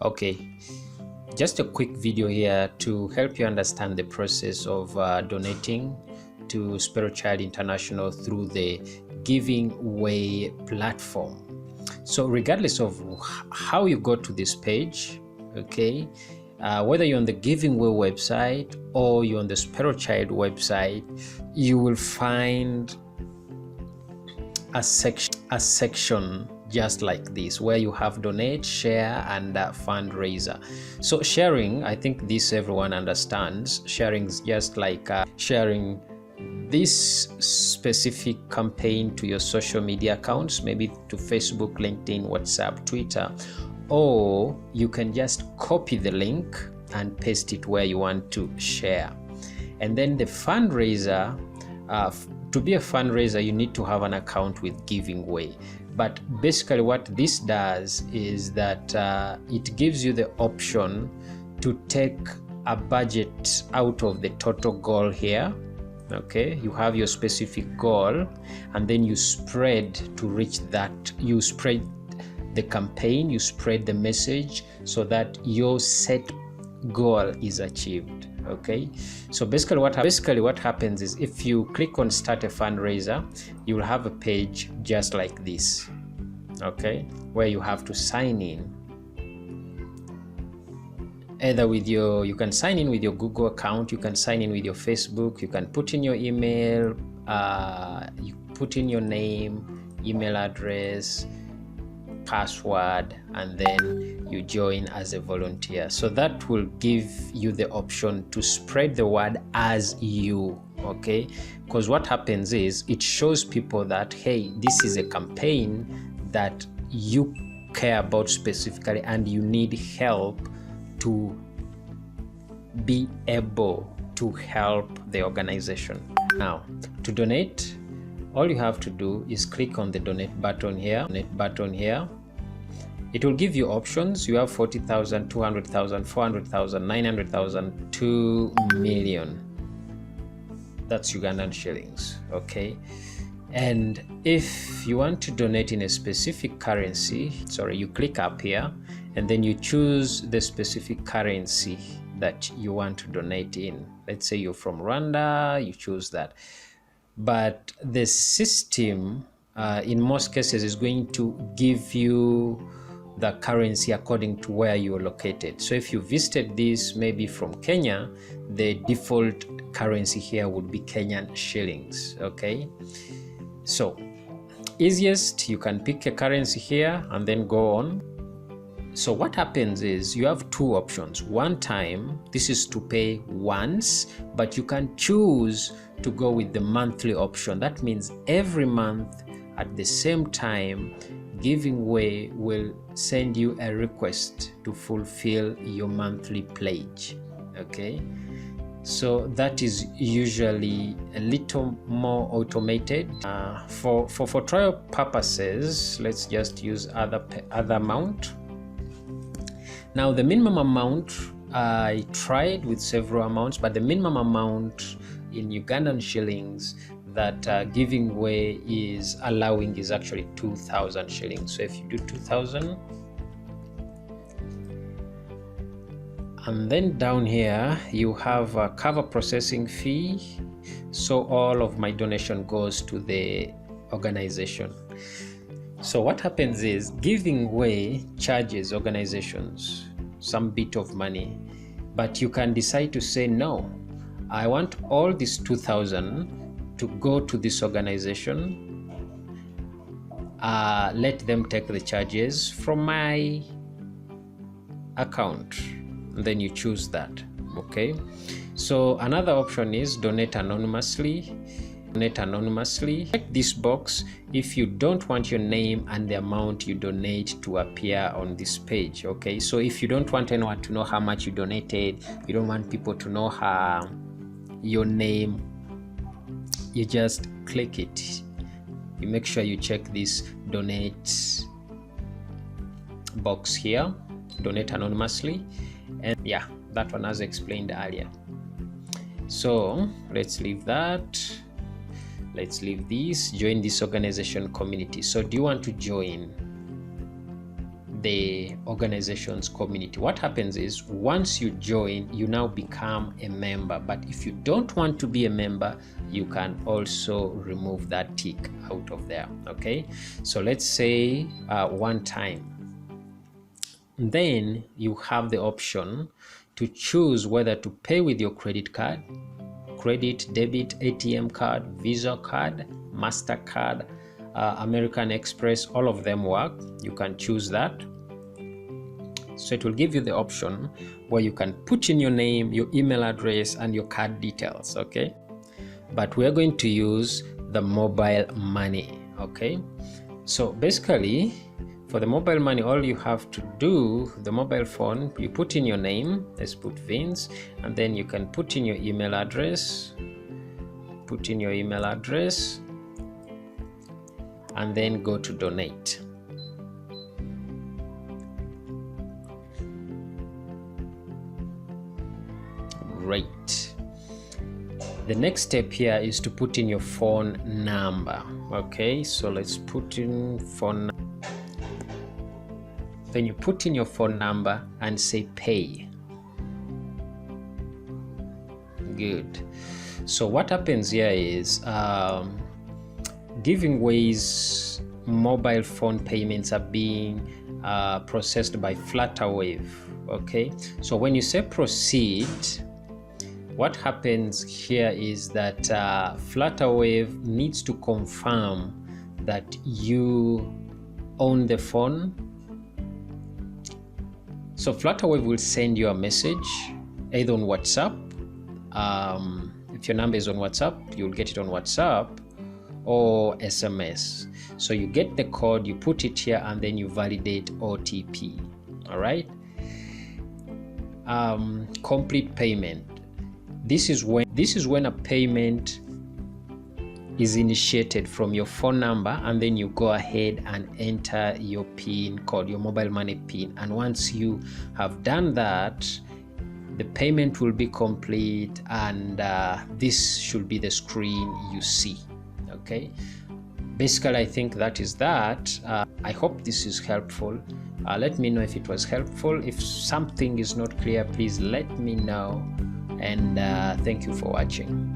Okay, just a quick video here to help you understand the process of donating to Spero Child International through the GivingWay platform. So regardless of how you go to this page, okay, whether you're on the GivingWay website or you're on the Spero Child website, you will find a section just like this where you have donate, share, and fundraiser. So sharing, I think this everyone understands. Sharing is just like sharing this specific campaign to your social media accounts, maybe to Facebook, LinkedIn, WhatsApp, Twitter, or you can just copy the link and paste it where you want to share. And then the fundraiser, to be a fundraiser, you need to have an account with GivingWay. But basically what this does is that it gives you the option to take a budget out of the total goal here. Okay, you have your specific goal and then you spread to reach that. You spread the campaign, you spread the message so that your set goal is achieved. Okay, so basically what happens is if you click on start a fundraiser, you will have a page just like this, okay, where you have to sign in either with you can sign in with your Google account, you can sign in with your Facebook, you can put in your email, you put in your name, email address, password, and then you join as a volunteer. So that will give you the option to spread the word as you, okay, because what happens is it shows people that, hey, this is a campaign that you care about specifically and you need help to be able to help the organization. Now, to donate, all you have to do is click on the donate button here. It will give you options. You have 40,000, 200,000, 400,000, 900,000, 2 million. That's Ugandan shillings, okay? And if you want to donate in a specific currency, you click up here and then you choose the specific currency that you want to donate in. Let's say you're from Rwanda, you choose that. But the system, in most cases, is going to give you the currency according to where you're located. So if you visited this maybe from Kenya, the default currency here would be Kenyan shillings, okay? So easiest, you can pick a currency here and then go on. So what happens is you have two options. One time, this is to pay once, but you can choose to go with the monthly option. That means every month at the same time, GivingWay will send you a request to fulfill your monthly pledge, okay? So that is usually a little more automated. For trial purposes, let's just use other amount. Now the minimum amount, I tried with several amounts, but the minimum amount in Ugandan shillings that GivingWay is allowing is actually 2,000 shillings. So if you do 2,000, and then down here you have a cover processing fee. So all of my donation goes to the organization. So what happens is GivingWay charges organizations some bit of money, but you can decide to say, no, I want all this 2,000 to go to this organization. Let them take the charges from my account. And then you choose that, okay? So another option is donate anonymously. Check this box if you don't want your name and the amount you donate to appear on this page, okay? So if you don't want anyone to know how much you donated, you don't want people to know your name, you just click it. You make sure you check this donate box here, donate anonymously, and yeah, that one as explained earlier. So let's leave that. Let's leave this. Join this organization community. So do you want to join the organization's community. What happens is once you join, you now become a member. But if you don't want to be a member, you can also remove that tick out of there. Okay, so let's say one time. Then you have the option to choose whether to pay with your credit card, credit, debit, ATM card, Visa card, MasterCard, American Express. All of them work. You can choose that. So it will give you the option where you can put in your name, your email address, and your card details. Okay, but we're going to use the mobile money. Okay, so basically for the mobile money, all you have to do, the mobile phone, you put in your name, let's put Vince, and then you can put in your email address, and then go to donate. Great. The next step here is to put in your phone number. Okay, so let's put in phone number. Then you put in your phone number and say pay. Good. So what happens here is GivingWay's mobile phone payments are being processed by Flutterwave. Okay, so when you say proceed, what happens here is that Flutterwave needs to confirm that you own the phone. So Flutterwave will send you a message either on WhatsApp. If your number is on WhatsApp, you'll get it on WhatsApp, or SMS. So you get the code, you put it here, and then you validate OTP. All right. Complete payment. This is when a payment is initiated from your phone number, and then you go ahead and enter your PIN code, your mobile money PIN. And once you have done that, the payment will be complete, and this should be the screen you see. Okay, basically I think that is that. I hope this is helpful. Let me know if it was helpful. If something is not clear, please let me know, and thank you for watching.